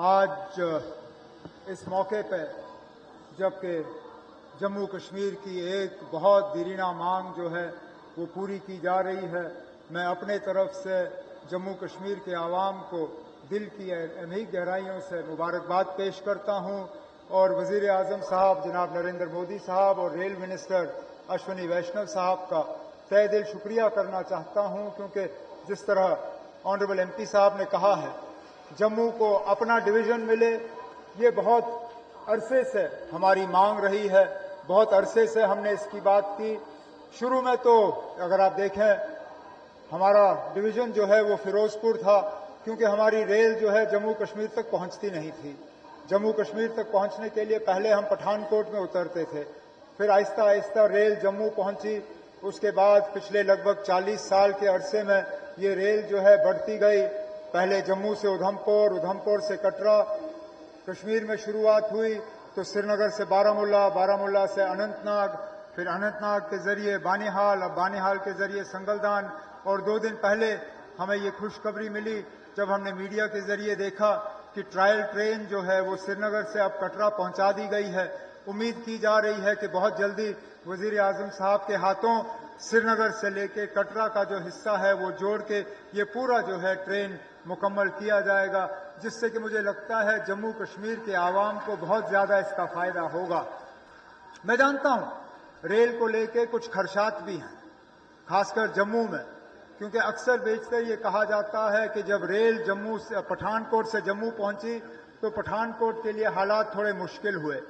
आज इस मौके पर जबकि जम्मू कश्मीर की एक बहुत दीरीना मांग जो है वो पूरी की जा रही है, मैं अपने तरफ से जम्मू कश्मीर के आवाम को दिल की अमीर गहराइयों से मुबारकबाद पेश करता हूँ और वज़ीर आज़म साहब जनाब नरेंद्र मोदी साहब और रेल मिनिस्टर अश्विनी वैष्णव साहब का तहे दिल शुक्रिया करना चाहता हूँ, क्योंकि जिस तरह ऑनरेबल MP साहब ने कहा है जम्मू को अपना डिवीज़न मिले, ये बहुत अरसे से हमारी मांग रही है। बहुत अरसे से हमने इसकी बात की। शुरू में तो अगर आप देखें हमारा डिवीज़न जो है वो फिरोजपुर था, क्योंकि हमारी रेल जो है जम्मू कश्मीर तक पहुंचती नहीं थी। जम्मू कश्मीर तक पहुंचने के लिए पहले हम पठानकोट में उतरते थे, फिर आहिस्ता आहिस्ता रेल जम्मू पहुंची। उसके बाद पिछले लगभग 40 साल के अरसे में ये रेल जो है बढ़ती गई। पहले जम्मू से उधमपुर, उधमपुर से कटरा, कश्मीर में शुरुआत हुई तो श्रीनगर से बारामूला, बारामूला से अनंतनाग, फिर अनंतनाग के जरिए बानिहाल, अब बानिहाल के जरिए संगलदान। और 2 दिन पहले हमें ये खुशखबरी मिली जब हमने मीडिया के जरिए देखा कि ट्रायल ट्रेन जो है वो श्रीनगर से अब कटरा पहुंचा दी गई है। उम्मीद की जा रही है कि बहुत जल्दी वज़ीर आज़म साहब के हाथों श्रीनगर से लेके कटरा का जो हिस्सा है वो जोड़ के ये पूरा जो है ट्रेन मुकम्मल किया जाएगा, जिससे कि मुझे लगता है जम्मू कश्मीर के आवाम को बहुत ज़्यादा इसका फ़ायदा होगा। मैं जानता हूँ रेल को लेके कुछ खदशात भी हैं, खासकर जम्मू में, क्योंकि अक्सर बेशतर ये कहा जाता है कि जब रेल जम्मू से पठानकोट से जम्मू पहुंची तो पठानकोट के लिए हालात थोड़े मुश्किल हुए।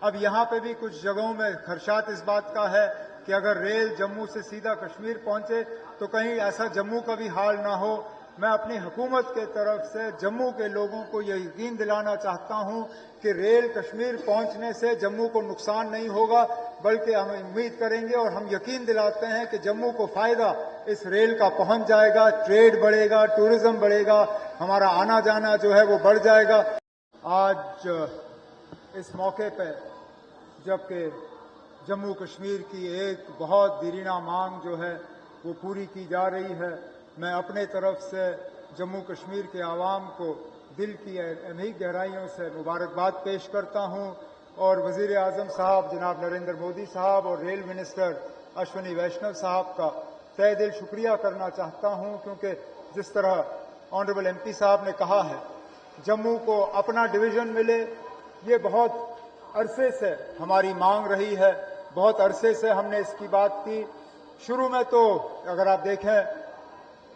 अब यहाँ पे भी कुछ जगहों में खदशात इस बात का है कि अगर रेल जम्मू से सीधा कश्मीर पहुंचे तो कहीं ऐसा जम्मू का भी हाल ना हो। मैं अपनी हुकूमत के तरफ से जम्मू के लोगों को ये यकीन दिलाना चाहता हूँ कि रेल कश्मीर पहुंचने से जम्मू को नुकसान नहीं होगा, बल्कि हम उम्मीद करेंगे और हम यकीन दिलाते हैं कि जम्मू को फायदा इस रेल का पहुंच जाएगा। ट्रेड बढ़ेगा, टूरिज्म बढ़ेगा, हमारा आना जाना जो है वो बढ़ जाएगा। आज इस मौके पर जबकि जम्मू कश्मीर की एक बहुत दीरीना मांग जो है वो पूरी की जा रही है, मैं अपने तरफ से जम्मू कश्मीर के आवाम को दिल की अमीर गहराइयों से मुबारकबाद पेश करता हूँ और वज़ीर आज़म साहब जनाब नरेंद्र मोदी साहब और रेल मिनिस्टर अश्विनी वैष्णव साहब का तहे दिल शुक्रिया करना चाहता हूँ, क्योंकि जिस तरह ऑनरेबल MP साहब ने कहा है जम्मू को अपना डिवीज़न मिले, ये बहुत अरसे से हमारी मांग रही है। बहुत अरसे से हमने इसकी बात की। शुरू में तो अगर आप देखें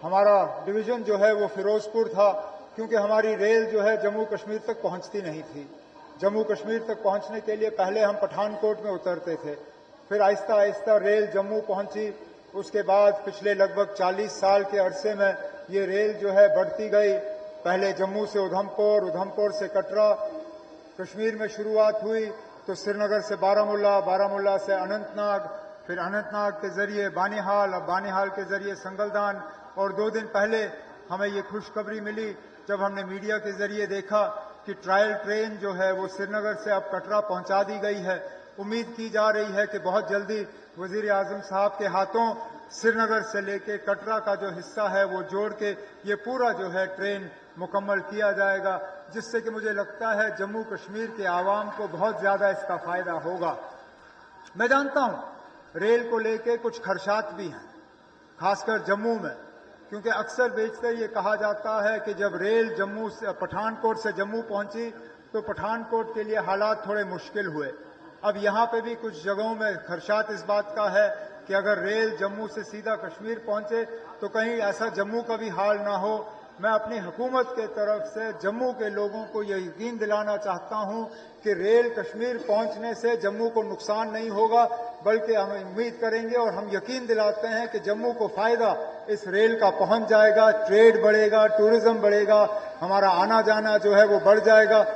हमारा डिवीज़न जो है वो फिरोजपुर था, क्योंकि हमारी रेल जो है जम्मू कश्मीर तक पहुंचती नहीं थी। जम्मू कश्मीर तक पहुंचने के लिए पहले हम पठानकोट में उतरते थे, फिर आहिस्ता आहिस्ता रेल जम्मू पहुंची। उसके बाद पिछले लगभग 40 साल के अरसे में ये रेल जो है बढ़ती गई। पहले जम्मू से उधमपुर, उधमपुर से कटरा, कश्मीर में शुरुआत हुई तो श्रीनगर से बारामूला, बारामूला से अनंतनाग, फिर अनंतनाग के जरिए बानिहाल, अब बानिहाल के जरिए संगलदान। और 2 दिन पहले हमें ये खुशखबरी मिली जब हमने मीडिया के जरिए देखा कि ट्रायल ट्रेन जो है वो श्रीनगर से अब कटरा पहुंचा दी गई है। उम्मीद की जा रही है कि बहुत जल्दी वज़ीर आज़म साहब के हाथों श्रीनगर से लेके कटरा का जो हिस्सा है वो जोड़ के ये पूरा जो है ट्रेन मुकम्मल किया जाएगा, जिससे कि मुझे लगता है जम्मू कश्मीर के आवाम को बहुत ज़्यादा इसका फ़ायदा होगा। मैं जानता हूँ रेल को लेके कुछ खदशात भी हैं, खासकर जम्मू में, क्योंकि अक्सर बेशतर ये कहा जाता है कि जब रेल जम्मू से पठानकोट से जम्मू पहुंची तो पठानकोट के लिए हालात थोड़े मुश्किल हुए। अब यहाँ पे भी कुछ जगहों में खदशात इस बात का है कि अगर रेल जम्मू से सीधा कश्मीर पहुंचे तो कहीं ऐसा जम्मू का भी हाल ना हो। मैं अपनी हुकूमत के तरफ से जम्मू के लोगों को ये यकीन दिलाना चाहता हूँ कि रेल कश्मीर पहुंचने से जम्मू को नुकसान नहीं होगा, बल्कि हम उम्मीद करेंगे और हम यकीन दिलाते हैं कि जम्मू को फायदा इस रेल का पहुंच जाएगा। ट्रेड बढ़ेगा, टूरिज्म बढ़ेगा, हमारा आना जाना जो है वो बढ़ जाएगा।